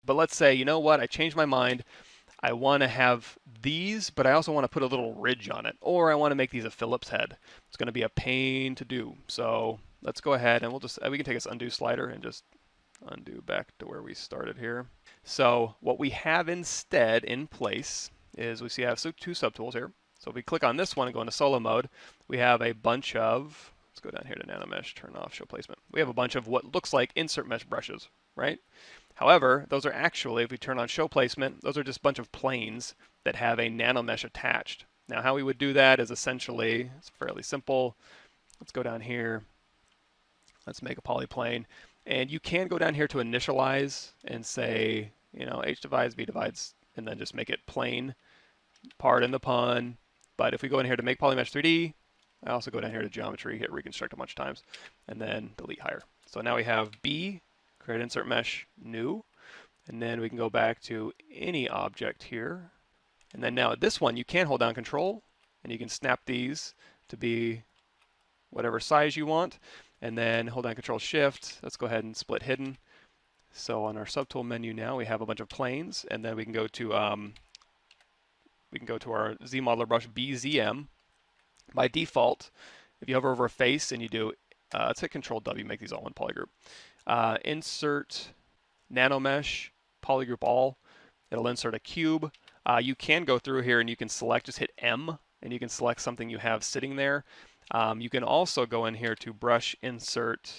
But let's say, you know what, I changed my mind. I want to have these, but I also want to put a little ridge on it, or I want to make these a Phillips head. It's going to be a pain to do. So let's go ahead and we can take this undo slider and just undo back to where we started here. So what we have instead in place is we have two subtools here. So if we click on this one and go into solo mode, we have a bunch of, let's go down here to NanoMesh, turn off show placement. We have a bunch of what looks like insert mesh brushes, right? However, those are actually, if we turn on show placement, those are just a bunch of planes that have a nanomesh attached. Now how we would do that is essentially, it's fairly simple. Let's go down here. Let's make a polyplane. And you can go down here to initialize and say, you know, H divides, V divides, and then just make it plane, pardon the pun. But if we go in here to make polymesh 3D, I also go down here to geometry, hit reconstruct a bunch of times, and then delete higher. So now we have B, create insert mesh, new, and then we can go back to any object here. And then now at this one, you can hold down control, and you can snap these to be whatever size you want, and then hold down control shift. Let's go ahead and split hidden. So on our subtool menu now, we have a bunch of planes, and then we can go to our Z modeler brush BZM. By default, if you hover over a face and you do, let's hit Control W, make these all one polygroup. Insert NanoMesh polygroup all. It'll insert a cube. You can go through here and you can select, just hit M, and you can select something you have sitting there. You can also go in here to brush insert,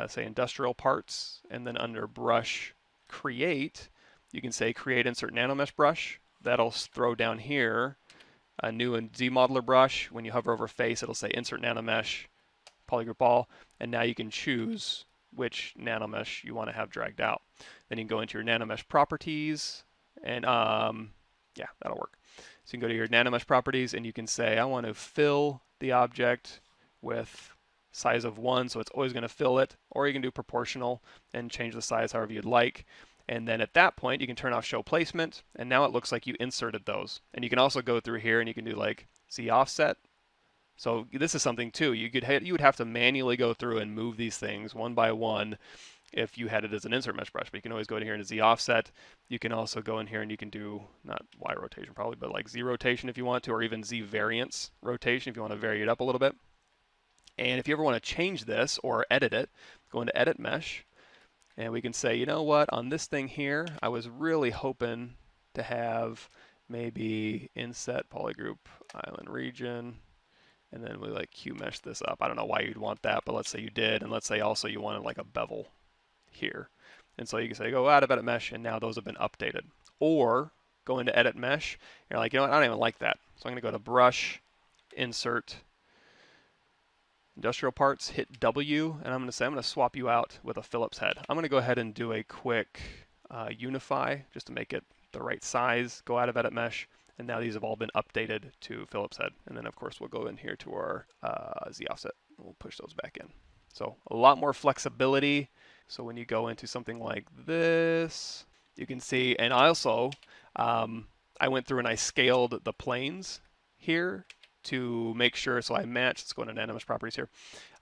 say industrial parts, and then under brush create, you can say create insert nanomesh brush. That'll throw down here a new Z modeler brush. When you hover over face, it'll say insert nanomesh polygroup all, and now you can choose which nanomesh you want to have dragged out. Then you can go into your nanomesh properties, and yeah, that'll work. So you can go to your nanomesh properties, and you can say I want to fill the object with size of 1, so it's always going to fill it, or you can do proportional and change the size however you'd like. And then at that point, you can turn off show placement, and now it looks like you inserted those. And you can also go through here and you can do like Z offset. So this is something too. You would have to manually go through and move these things one by one if you had it as an insert mesh brush. But you can always go in here and Z offset. You can also go in here and you can do, not Y rotation probably, but like Z rotation if you want to, or even Z variance rotation if you want to vary it up a little bit. And if you ever want to change this or edit it, go into edit mesh. And we can say, you know what, on this thing here, I was really hoping to have maybe inset polygroup island region, and then we like Q mesh this up. I don't know why you'd want that, but let's say you did, and let's say also you wanted like a bevel here. And so you can say go out of edit mesh, and now those have been updated. Or go into edit mesh, and you're like, you know what, I don't even like that. So I'm gonna go to brush, insert, industrial parts, hit W, and I'm going to say I'm going to swap you out with a Phillips head. I'm going to go ahead and do a quick unify just to make it the right size, go out of edit mesh, and now these have all been updated to Phillips head. And then of course we'll go in here to our Z offset, and we'll push those back in. So a lot more flexibility. So when you go into something like this, you can see, and also I went through and I scaled the planes here to make sure, so I matched, let's go into NanoMesh properties here.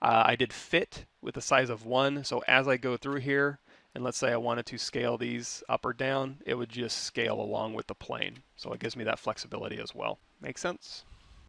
I did fit with the size of 1, so as I go through here, and let's say I wanted to scale these up or down, it would just scale along with the plane. So it gives me that flexibility as well. Make sense?